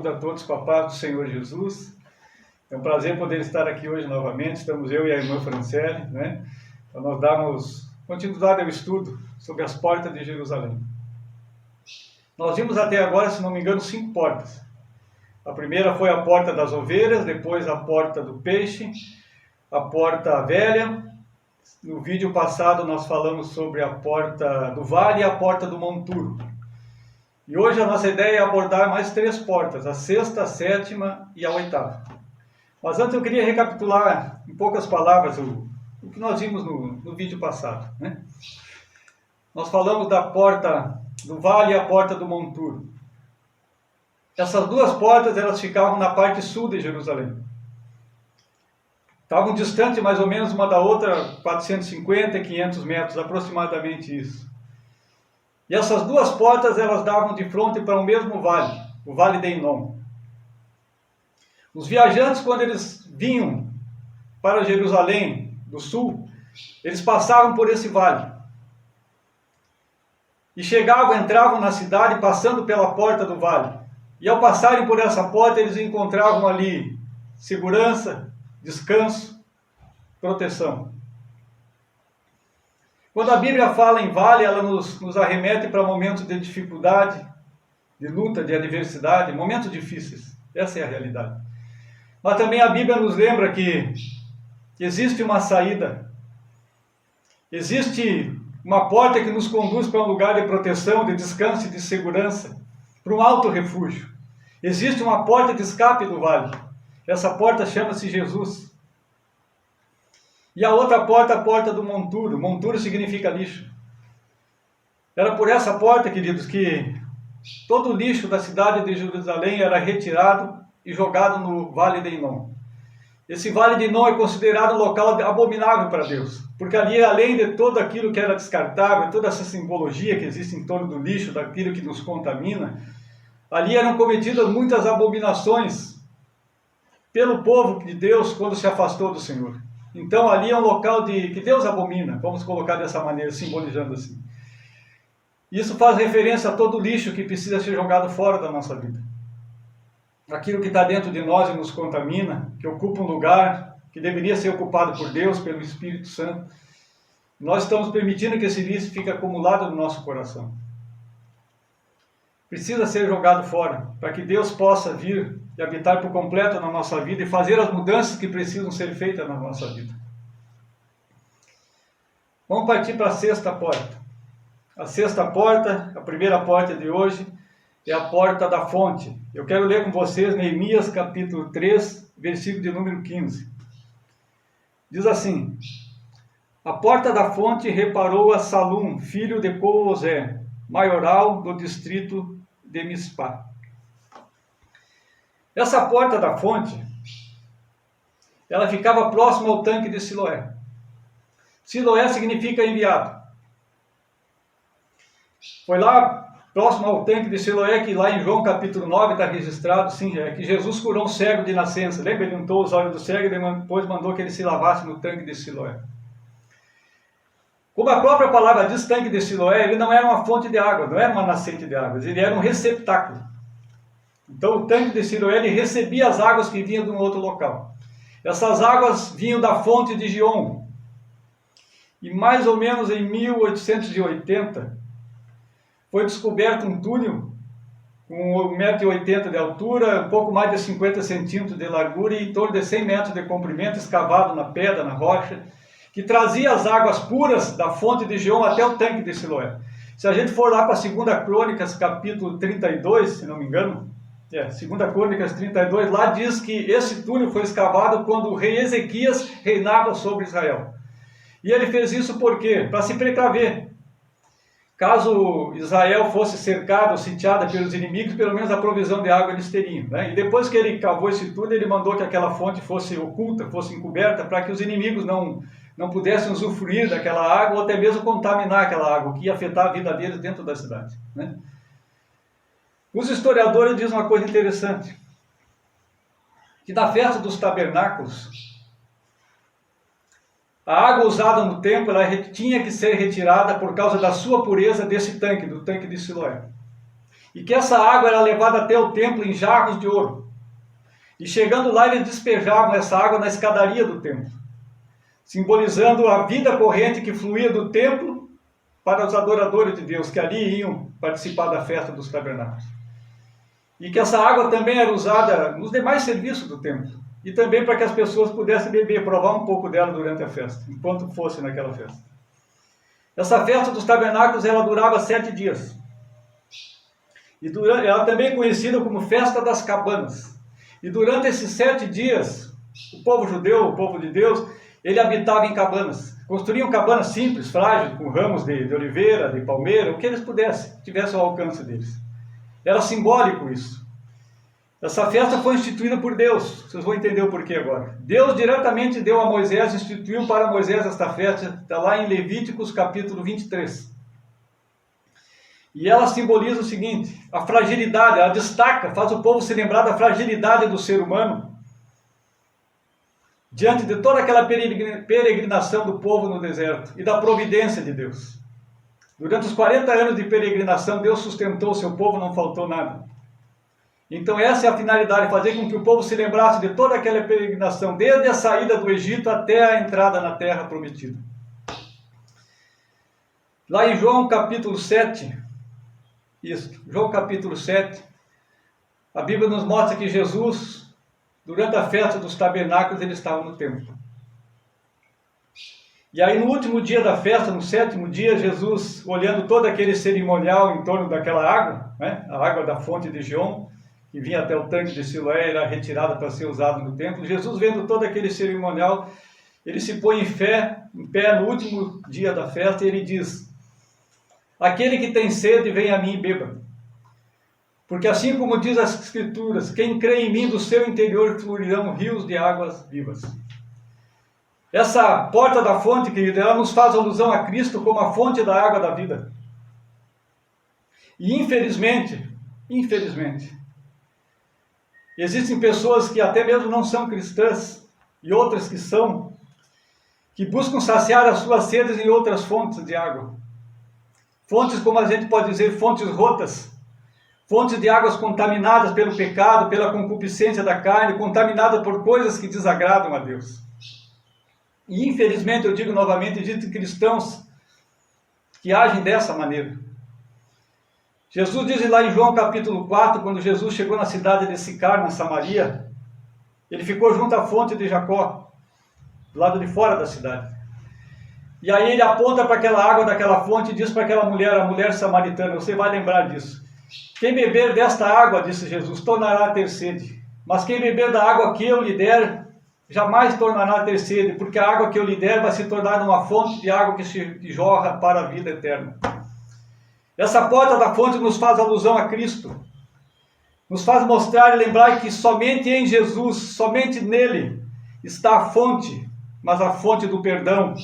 Saúdo a todos com a paz do Senhor Jesus. É um prazer poder estar aqui hoje novamente. Estamos eu e a irmã Franciele, né? Para nós darmos continuidade ao estudo sobre as portas de Jerusalém. Nós vimos até agora, se não me engano, 5 portas. A primeira foi a porta das ovelhas, depois a porta do peixe, a porta velha. No vídeo passado nós falamos sobre a porta do vale e a porta do monturo. E hoje a nossa ideia é abordar mais 3 portas, a 6ª, a 7ª e a 8ª. Mas antes eu queria recapitular em poucas palavras o que nós vimos no vídeo passado, né? Nós falamos da porta do vale e a porta do monturo. Essas 2 portas elas ficavam na parte sul de Jerusalém. Estavam distantes mais ou menos uma da outra 450, 500 metros, aproximadamente isso. E essas 2 portas elas davam de frente para o mesmo vale, o Vale de Inom. Os viajantes, quando eles vinham para Jerusalém do sul, eles passavam por esse vale. E chegavam, entravam na cidade passando pela porta do vale. E ao passarem por essa porta, eles encontravam ali segurança, descanso, proteção. Quando a Bíblia fala em vale, ela nos arremete para momentos de dificuldade, de luta, de adversidade, momentos difíceis. Essa é a realidade. Mas também a Bíblia nos lembra que existe uma saída. Existe uma porta que nos conduz para um lugar de proteção, de descanso e de segurança, para um alto refúgio. Existe uma porta de escape do vale. Essa porta chama-se Jesus. E a outra porta, a porta do monturo. Monturo significa lixo. Era por essa porta, queridos, que todo o lixo da cidade de Jerusalém era retirado e jogado no Vale de Inom. Esse Vale de Inom é considerado um local abominável para Deus, porque ali, além de tudo aquilo que era descartável, toda essa simbologia que existe em torno do lixo, daquilo que nos contamina, ali eram cometidas muitas abominações pelo povo de Deus quando se afastou do Senhor. Então ali é um local que Deus abomina, vamos colocar dessa maneira, simbolizando assim. Isso faz referência a todo o lixo que precisa ser jogado fora da nossa vida. Aquilo que está dentro de nós e nos contamina, que ocupa um lugar que deveria ser ocupado por Deus, pelo Espírito Santo. Nós estamos permitindo que esse lixo fique acumulado no nosso coração. Precisa ser jogado fora, para que Deus possa vir e habitar por completo na nossa vida e fazer as mudanças que precisam ser feitas na nossa vida. Vamos partir para a 6ª porta. A 6ª porta, a primeira porta de hoje, é a porta da fonte. Eu quero ler com vocês Neemias capítulo 3, versículo de número 15. Diz assim: A porta da fonte reparou a Salum, filho de Coosé, maioral do distrito de Mispá. Essa porta da fonte, ela ficava próxima ao tanque de Siloé. Siloé significa enviado. Foi lá, próximo ao tanque de Siloé, que lá em João capítulo 9 está registrado, sim, que Jesus curou um cego de nascença. Lembra? Ele untou os olhos do cego e depois mandou que ele se lavasse no tanque de Siloé. Como a própria palavra diz, tanque de Siloé, ele não era uma fonte de água, não era uma nascente de águas, ele era um receptáculo. Então o tanque de Siloé, ele recebia as águas que vinham de um outro local. Essas águas vinham da fonte de Gion. E mais ou menos em 1880, foi descoberto um túnel com 1,80 m de altura, um pouco mais de 50 centímetros de largura e em torno de 100 metros de comprimento, escavado na pedra, na rocha, que trazia as águas puras da fonte de Gion até o tanque de Siloé. Se a gente for lá para 2 Crônicas, capítulo 32, se não me engano, 2 Crônicas 32, lá diz que esse túnel foi escavado quando o rei Ezequias reinava sobre Israel. E ele fez isso por quê? Para se precaver. Caso Israel fosse cercado ou sitiada pelos inimigos, pelo menos a provisão de água eles teriam, né? E depois que ele cavou esse túnel, ele mandou que aquela fonte fosse oculta, fosse encoberta, para que os inimigos não pudessem usufruir daquela água ou até mesmo contaminar aquela água, que ia afetar a vida deles dentro da cidade, né? Os historiadores dizem uma coisa interessante, que na festa dos tabernáculos, a água usada no templo ela tinha que ser retirada por causa da sua pureza desse tanque, do tanque de Siloé. e que essa água era levada até o templo em jarros de ouro. E chegando lá, eles despejavam essa água na escadaria do templo, simbolizando a vida corrente que fluía do templo para os adoradores de Deus, que ali iam participar da festa dos tabernáculos. E que essa água também era usada nos demais serviços do templo, e também para que as pessoas pudessem beber, provar um pouco dela durante a festa, enquanto fosse naquela festa. Essa festa dos tabernáculos, ela durava 7 dias. E ela também é conhecida como Festa das Cabanas. E durante esses 7 dias, o povo judeu, o povo de Deus, ele habitava em cabanas. Construíam cabanas simples, frágeis, com ramos de oliveira, de palmeira, o que eles pudessem, tivessem ao alcance deles. Era simbólico isso. Essa festa foi instituída por Deus. Vocês vão entender o porquê agora. Deus diretamente deu a Moisés, instituiu para Moisés esta festa. Está lá em Levíticos capítulo 23. E ela simboliza o seguinte: a fragilidade, ela destaca, faz o povo se lembrar da fragilidade do ser humano diante de toda aquela peregrinação do povo no deserto e da providência de Deus. Durante os 40 anos de peregrinação, Deus sustentou o seu povo, não faltou nada. Então essa é a finalidade, fazer com que o povo se lembrasse de toda aquela peregrinação, desde a saída do Egito até a entrada na terra prometida. Lá em João capítulo 7, João capítulo 7, a Bíblia nos mostra que Jesus, durante a festa dos tabernáculos, ele estava no templo. E aí no último dia da festa, no 7º dia, Jesus, olhando todo aquele cerimonial em torno daquela água, né, a água da fonte de Gion, que vinha até o tanque de Siloé, era retirada para ser usada no templo. Jesus, vendo todo aquele cerimonial, ele se põe em pé no último dia da festa e ele diz: aquele que tem sede, vem a mim e beba. Porque assim como diz as Escrituras, quem crê em mim, do seu interior fluirão rios de águas vivas. Essa porta da fonte, querido, ela nos faz alusão a Cristo como a fonte da água da vida. E infelizmente, existem pessoas que até mesmo não são cristãs, e outras que são, que buscam saciar as suas sedes em outras fontes de água. Fontes, como a gente pode dizer, fontes rotas, fontes de águas contaminadas pelo pecado, pela concupiscência da carne, contaminadas por coisas que desagradam a Deus. E infelizmente, eu digo novamente, existem cristãos que agem dessa maneira. Jesus diz lá em João capítulo 4, quando Jesus chegou na cidade de Sicar, na Samaria, ele ficou junto à fonte de Jacó, do lado de fora da cidade. E aí ele aponta para aquela água daquela fonte e diz para aquela mulher, a mulher samaritana, você vai lembrar disso: quem beber desta água, disse Jesus, tornará a ter sede. Mas quem beber da água que eu lhe der, jamais tornará a ter sede, porque a água que eu lhe der vai se tornar uma fonte de água que jorra para a vida eterna. Essa porta da fonte nos faz alusão a Cristo. Nos faz mostrar e lembrar que somente em Jesus, somente nele, está a fonte, mas a fonte do perdão,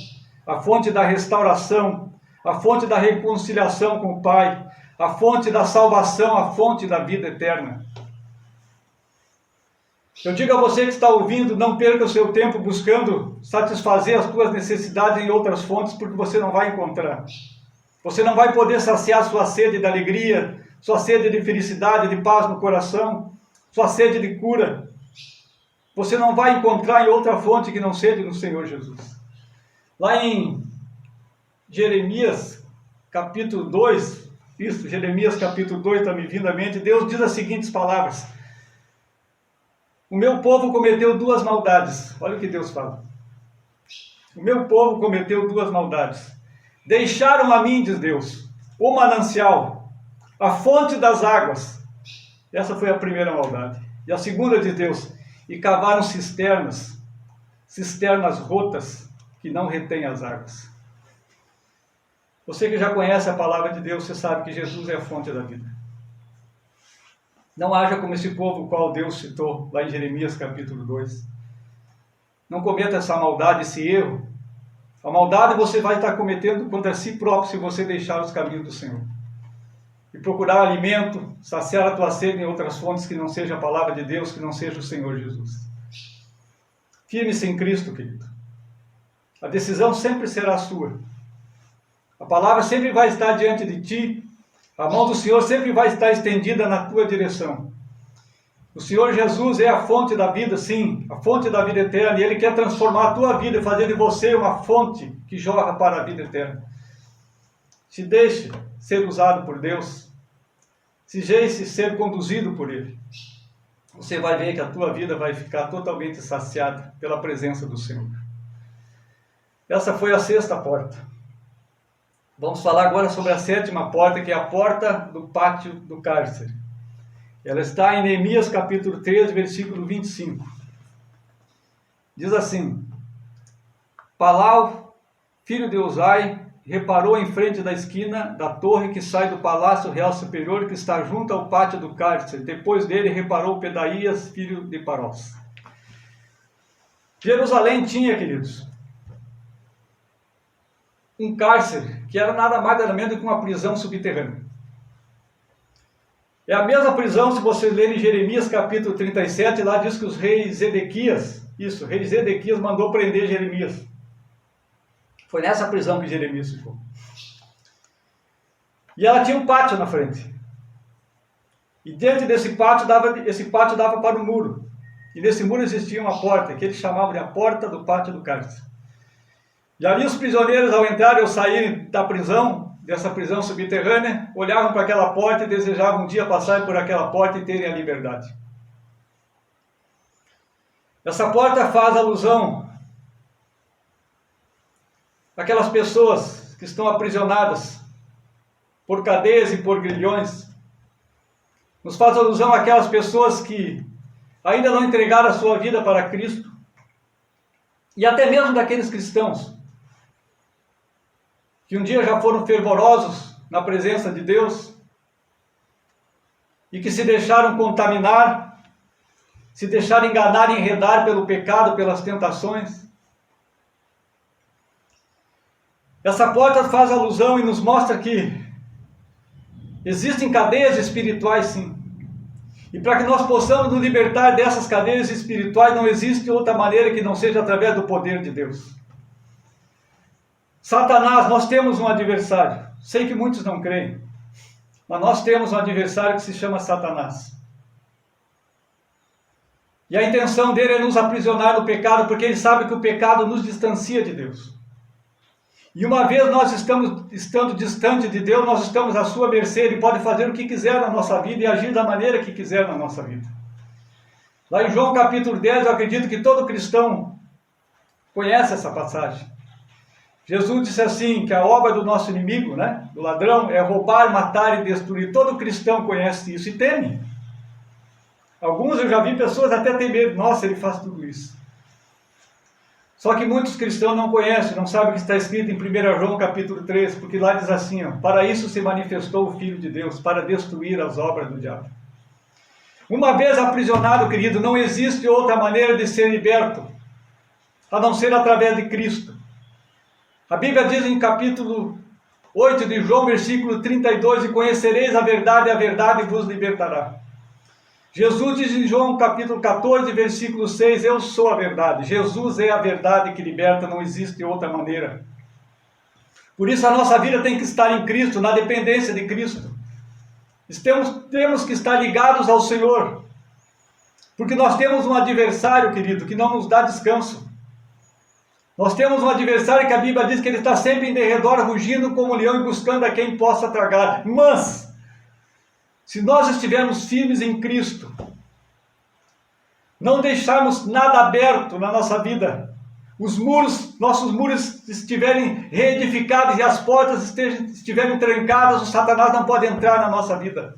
a fonte da restauração, a fonte da reconciliação com o Pai, a fonte da salvação, a fonte da vida eterna. Eu digo a você que está ouvindo, não perca o seu tempo buscando satisfazer as suas necessidades em outras fontes, porque você não vai encontrar. Você não vai poder saciar sua sede de alegria, sua sede de felicidade, de paz no coração, sua sede de cura. Você não vai encontrar em outra fonte que não seja no Senhor Jesus. Lá em Jeremias capítulo 2, Jeremias capítulo 2 está me vindo à mente, Deus diz as seguintes palavras: o meu povo cometeu 2 maldades. Olha o que Deus fala. O meu povo cometeu 2 maldades. Deixaram a mim, diz Deus, o manancial, a fonte das águas. Essa foi a primeira maldade. E a segunda, diz Deus, e cavaram cisternas rotas, que não retêm as águas. Você que já conhece a palavra de Deus, você sabe que Jesus é a fonte da vida. Não haja como esse povo, o qual Deus citou lá em Jeremias capítulo 2. Não cometa essa maldade, esse erro. A maldade você vai estar cometendo contra si próprio se você deixar os caminhos do Senhor. E procurar alimento, saciar a tua sede em outras fontes que não seja a palavra de Deus, que não seja o Senhor Jesus. Firme-se em Cristo, querido. A decisão sempre será sua. A palavra sempre vai estar diante de ti. A mão do Senhor sempre vai estar estendida na tua direção. O Senhor Jesus é a fonte da vida, sim, a fonte da vida eterna, e Ele quer transformar a tua vida e fazer de você uma fonte que jorra para a vida eterna. Se deixe ser usado por Deus, se deixe ser conduzido por Ele. Você vai ver que a tua vida vai ficar totalmente saciada pela presença do Senhor. Essa foi a sexta porta. Vamos falar agora sobre a sétima porta, que é a porta do pátio do cárcere. Ela está em Neemias capítulo 13, versículo 25. Diz assim: Palau, filho de Uzai, reparou em frente da esquina da torre que sai do palácio real superior, que está junto ao pátio do cárcere. Depois dele reparou Pedaías, filho de Parós. Jerusalém tinha, queridos, um cárcere que era nada mais nada menos do que uma prisão subterrânea. É a mesma prisão, se vocês lerem Jeremias capítulo 37, lá diz que os reis Zedequias, rei Zedequias mandou prender Jeremias. Foi nessa prisão que Jeremias ficou. E ela tinha um pátio na frente. E dentro desse pátio dava para o muro. E nesse muro existia uma porta, que eles chamavam de a porta do pátio do cárcere. E ali os prisioneiros, ao entrarem ou saírem da prisão, dessa prisão subterrânea, olhavam para aquela porta e desejavam um dia passar por aquela porta e terem a liberdade. Essa porta faz alusão àquelas pessoas que estão aprisionadas por cadeias e por grilhões. Nos faz alusão àquelas pessoas que ainda não entregaram a sua vida para Cristo. E até mesmo daqueles cristãos que um dia já foram fervorosos na presença de Deus e que se deixaram contaminar, se deixaram enganar e enredar pelo pecado, pelas tentações. Essa porta faz alusão e nos mostra que existem cadeias espirituais, sim. E para que nós possamos nos libertar dessas cadeias espirituais, não existe outra maneira que não seja através do poder de Deus. Satanás, nós temos um adversário. Sei que muitos não creem, mas nós temos um adversário que se chama Satanás. E a intenção dele é nos aprisionar no pecado, porque ele sabe que o pecado nos distancia de Deus. E uma vez nós estando distante de Deus, nós estamos à sua mercê. Ele pode fazer o que quiser na nossa vida e agir da maneira que quiser na nossa vida. Lá em João capítulo 10, eu acredito que todo cristão conhece essa passagem. Jesus disse assim, que a obra do nosso inimigo, do ladrão, é roubar, matar e destruir. Todo cristão conhece isso e teme. Alguns eu já vi pessoas até ter medo. Nossa, ele faz tudo isso. Só que muitos cristãos não conhecem, não sabem o que está escrito em 1 João capítulo 3, porque lá diz assim, para isso se manifestou o Filho de Deus, para destruir as obras do diabo. Uma vez aprisionado, querido, não existe outra maneira de ser liberto, a não ser através de Cristo. A Bíblia diz em capítulo 8 de João, versículo 32, e conhecereis a verdade vos libertará. Jesus diz em João capítulo 14, versículo 6, eu sou a verdade. Jesus é a verdade que liberta, não existe outra maneira. Por isso a nossa vida tem que estar em Cristo, na dependência de Cristo. Temos que estar ligados ao Senhor, porque nós temos um adversário, querido, que não nos dá descanso. Nós temos um adversário que a Bíblia diz que ele está sempre em derredor, rugindo como um leão e buscando a quem possa tragar. Mas, se nós estivermos firmes em Cristo, não deixarmos nada aberto na nossa vida, nossos muros estiverem reedificados e as portas estiverem trancadas, o Satanás não pode entrar na nossa vida.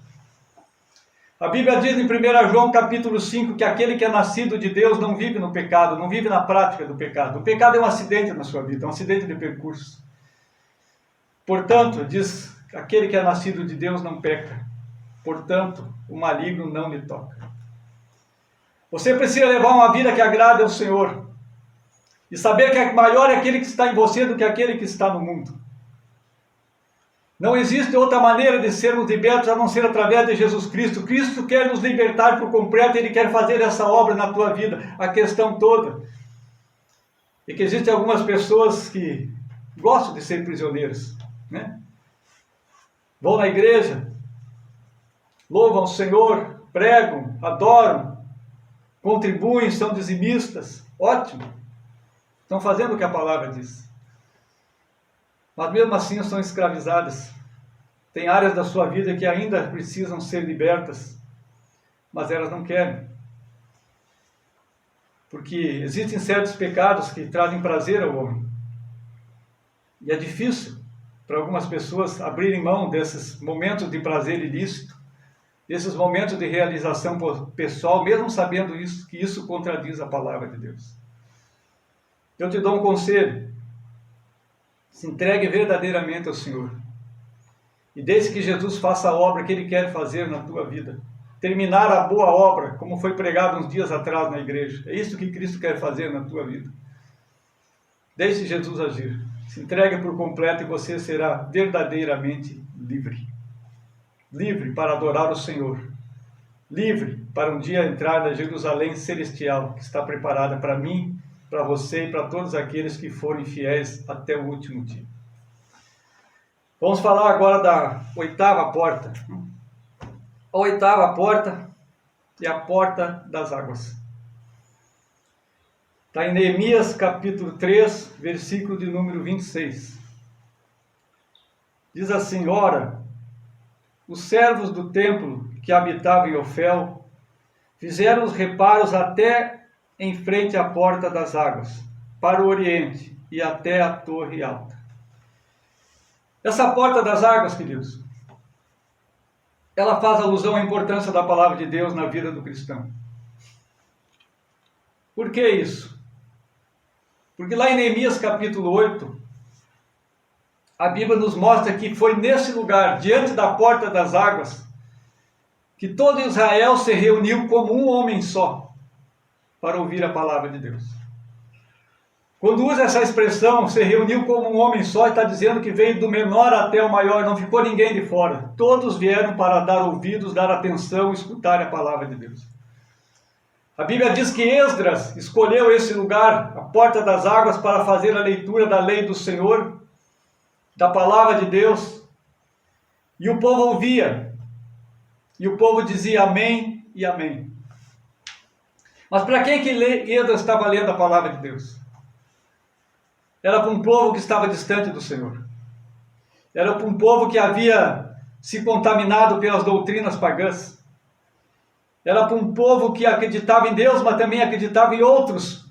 A Bíblia diz em 1 João capítulo 5 que aquele que é nascido de Deus não vive no pecado, não vive na prática do pecado. O pecado é um acidente na sua vida, é um acidente de percurso. Portanto, diz, aquele que é nascido de Deus não peca. Portanto, o maligno não lhe toca. Você precisa levar uma vida que agrade ao Senhor. E saber que maior é aquele que está em você do que aquele que está no mundo. Não existe outra maneira de sermos libertos a não ser através de Jesus Cristo. Cristo quer nos libertar por completo, Ele quer fazer essa obra na tua vida. A questão toda é que existem algumas pessoas que gostam de ser prisioneiros, Vão na igreja, louvam o Senhor, pregam, adoram, contribuem, são dizimistas. Ótimo. Estão fazendo o que a palavra diz. Mas mesmo assim estão escravizadas. Tem áreas da sua vida que ainda precisam ser libertas, mas elas não querem. Porque existem certos pecados que trazem prazer ao homem. E é difícil para algumas pessoas abrirem mão desses momentos de prazer ilícito, desses momentos de realização pessoal, mesmo sabendo isso, que isso contradiz a palavra de Deus. Eu te dou um conselho. Se entregue verdadeiramente ao Senhor. E deixe que Jesus faça a obra que Ele quer fazer na tua vida. Terminar a boa obra, como foi pregado uns dias atrás na igreja. É isso que Cristo quer fazer na tua vida. Deixe Jesus agir. Se entregue por completo e você será verdadeiramente livre. Livre para adorar o Senhor. Livre para um dia entrar na Jerusalém celestial, que está preparada para mim, para você e para todos aqueles que forem fiéis até o último dia. Vamos falar agora da oitava porta. A oitava porta é a porta das águas. Está em Neemias capítulo 3, versículo de número 26. Diz assim: ora, os servos do templo que habitavam em Ofel fizeram os reparos até em frente à porta das águas, para o oriente e até a torre alta. Essa porta das águas, queridos, ela faz alusão à importância da palavra de Deus na vida do cristão. Por que isso? Porque lá em Neemias capítulo 8, a Bíblia nos mostra que foi nesse lugar, diante da porta das águas, que todo Israel se reuniu como um homem só, para ouvir a palavra de Deus. Quando usa essa expressão, se reuniu como um homem só, está dizendo que veio do menor até o maior, não ficou ninguém de fora. Todos vieram para dar ouvidos, dar atenção, escutar a palavra de Deus. A Bíblia diz que Esdras escolheu esse lugar, a porta das águas, para fazer a leitura da lei do Senhor, da palavra de Deus. E o povo ouvia. E o povo dizia amém e amém. Mas para quem que Esdras estava lendo a palavra de Deus? Era para um povo que estava distante do Senhor. Era para um povo que havia se contaminado pelas doutrinas pagãs. Era para um povo que acreditava em Deus, mas também acreditava em outros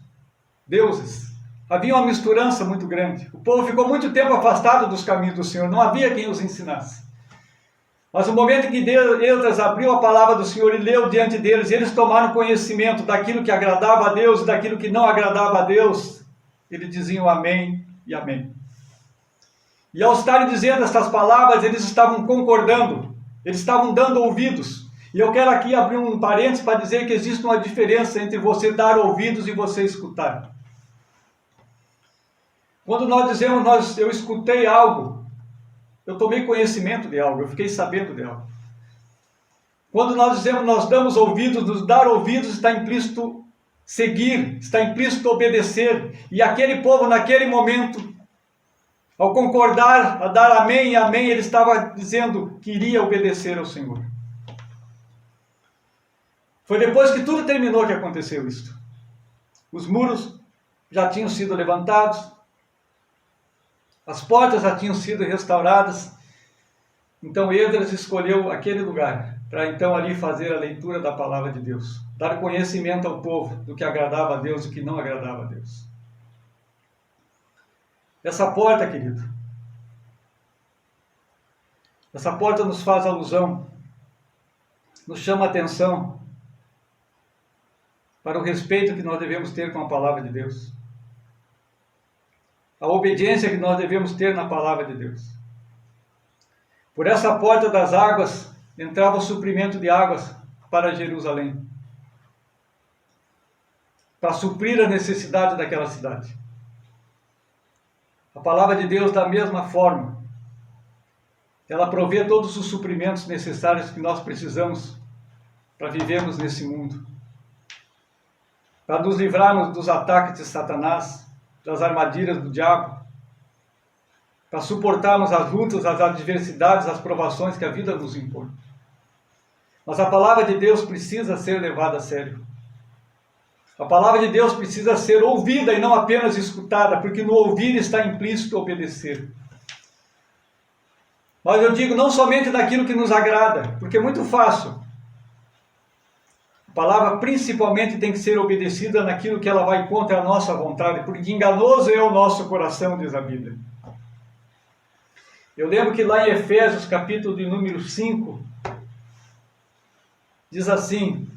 deuses. Havia uma misturança muito grande. O povo ficou muito tempo afastado dos caminhos do Senhor. Não havia quem os ensinasse. Mas no momento em que Esdras abriu a palavra do Senhor e leu diante deles, eles tomaram conhecimento daquilo que agradava a Deus e daquilo que não agradava a Deus. Eles diziam amém e amém. E ao estarem dizendo estas palavras, eles estavam concordando, eles estavam dando ouvidos. E eu quero aqui abrir um parênteses para dizer que existe uma diferença entre você dar ouvidos e você escutar. Quando nós dizemos, eu escutei algo, eu tomei conhecimento de algo, eu fiquei sabendo de algo. Quando nós dizemos, nós damos ouvidos, nos dar ouvidos está implícito seguir, está implícito obedecer. E aquele povo, naquele momento, ao concordar, a dar amém e amém, ele estava dizendo que iria obedecer ao Senhor. Foi depois que tudo terminou que aconteceu isso. Os muros já tinham sido levantados, as portas já tinham sido restauradas. Então Esdras escolheu aquele lugar para então ali fazer a leitura da palavra de Deus, dar conhecimento ao povo do que agradava a Deus e do que não agradava a Deus. Essa porta, querido, essa porta nos faz alusão, nos chama a atenção para o respeito que nós devemos ter com a palavra de Deus, a obediência que nós devemos ter na palavra de Deus. Por essa porta das águas entrava o suprimento de águas para Jerusalém, para suprir a necessidade daquela cidade. A palavra de Deus, da mesma forma, ela provê todos os suprimentos necessários que nós precisamos para vivermos nesse mundo, para nos livrarmos dos ataques de Satanás, das armadilhas do diabo, para suportarmos as lutas, as adversidades, as provações que a vida nos impõe. Mas a palavra de Deus precisa ser levada a sério. A palavra de Deus precisa ser ouvida e não apenas escutada, porque no ouvir está implícito obedecer. Mas eu digo não somente naquilo que nos agrada, porque é muito fácil. A palavra principalmente tem que ser obedecida naquilo que ela vai contra a nossa vontade, porque enganoso é o nosso coração, diz a Bíblia. Eu lembro que lá em Efésios, capítulo de número 5, diz assim: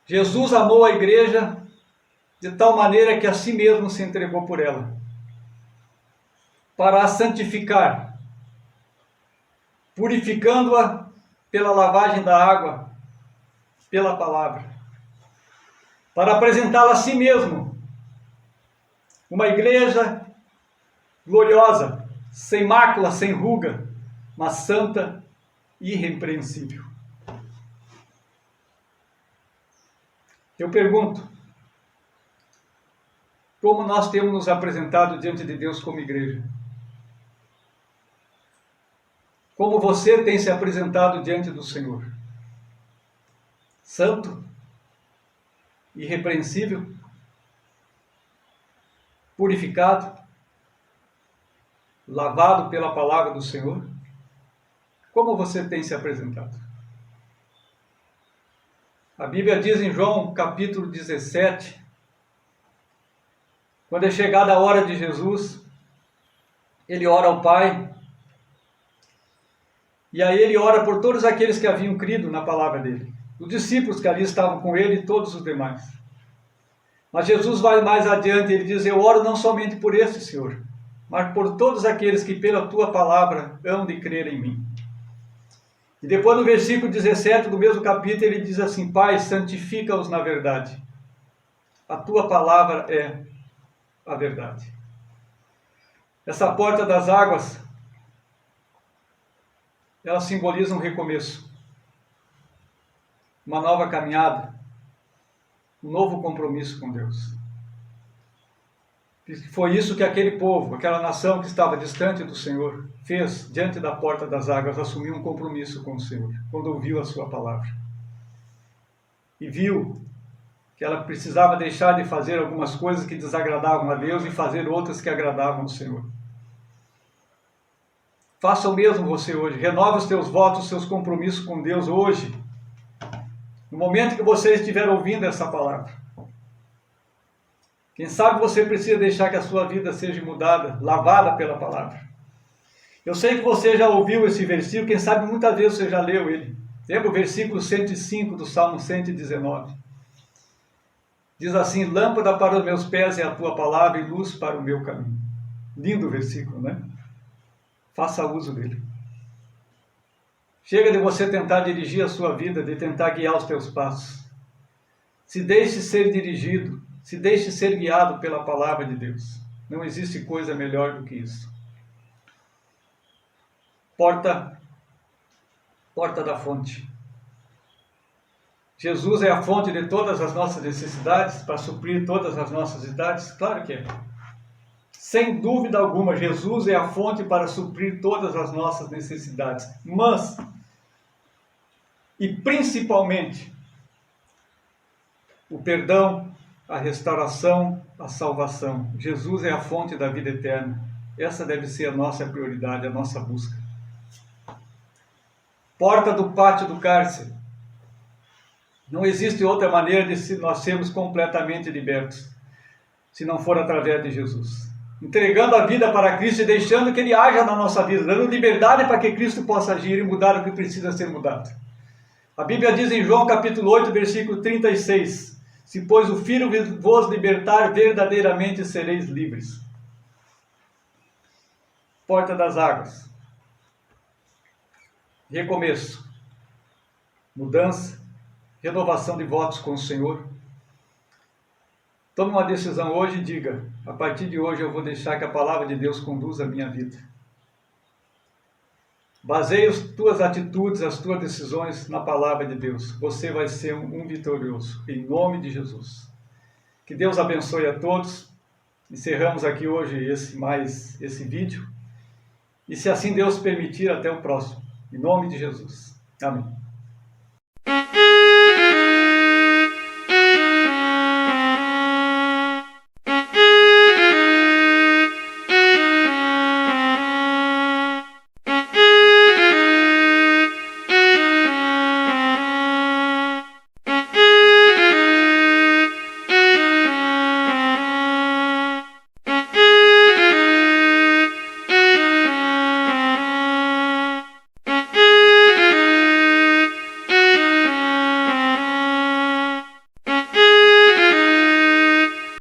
Jesus amou a igreja de tal maneira que a si mesmo se entregou por ela, para a santificar, purificando-a pela lavagem da água, pela palavra, para apresentá-la a si mesmo, uma igreja gloriosa, sem mácula, sem ruga, mas santa e irrepreensível. Eu pergunto, como nós temos nos apresentado diante de Deus como igreja? Como você tem se apresentado diante do Senhor? Santo? Irrepreensível? Purificado? Lavado pela palavra do Senhor? Como você tem se apresentado? A Bíblia diz em João capítulo 17, quando é chegada a hora de Jesus, ele ora ao Pai, e aí ele ora por todos aqueles que haviam crido na palavra dele, os discípulos que ali estavam com ele e todos os demais. Mas Jesus vai mais adiante, ele diz: eu oro não somente por este, Senhor, mas por todos aqueles que pela tua palavra hão de crer em mim. E depois no versículo 17 do mesmo capítulo ele diz assim: Pai, santifica-os na verdade. A tua palavra é a verdade. Essa porta das águas, ela simboliza um recomeço, uma nova caminhada, um novo compromisso com Deus. Foi isso que aquele povo, aquela nação que estava distante do Senhor, fez diante da porta das águas, assumiu um compromisso com o Senhor, quando ouviu a sua palavra. E viu que ela precisava deixar de fazer algumas coisas que desagradavam a Deus e fazer outras que agradavam ao Senhor. Faça o mesmo você hoje, renove os teus votos, os seus compromissos com Deus hoje, no momento que você estiver ouvindo essa palavra. Quem sabe você precisa deixar que a sua vida seja mudada, lavada pela palavra. Eu sei que você já ouviu esse versículo, quem sabe muitas vezes você já leu ele. Lembra o versículo 105 do Salmo 119? Diz assim: lâmpada para os meus pés é a tua palavra e luz para o meu caminho. Lindo versículo, né? Faça uso dele. Chega de você tentar dirigir a sua vida, de tentar guiar os teus passos. Se deixe ser dirigido, se deixe ser guiado pela palavra de Deus. Não existe coisa melhor do que isso. Porta da fonte. Jesus é a fonte de todas as nossas necessidades, para suprir todas as nossas necessidades? Claro que é. Sem dúvida alguma, Jesus é a fonte para suprir todas as nossas necessidades. Mas, e principalmente, o perdão, a restauração, a salvação. Jesus é a fonte da vida eterna. Essa deve ser a nossa prioridade, a nossa busca. Porta do pátio do cárcere. Não existe outra maneira de nós sermos completamente libertos, se não for através de Jesus. Entregando a vida para Cristo e deixando que Ele haja na nossa vida, dando liberdade para que Cristo possa agir e mudar o que precisa ser mudado. A Bíblia diz em João capítulo 8, versículo 36, se pois o Filho vos libertar, verdadeiramente sereis livres. Porta das águas. Recomeço. Mudança. Renovação de votos com o Senhor. Tome uma decisão hoje e diga: a partir de hoje eu vou deixar que a palavra de Deus conduza a minha vida. Baseie as tuas atitudes, as tuas decisões na palavra de Deus. Você vai ser um vitorioso, em nome de Jesus. Que Deus abençoe a todos. Encerramos aqui hoje esse vídeo. E se assim Deus permitir, até o próximo. Em nome de Jesus. Amém.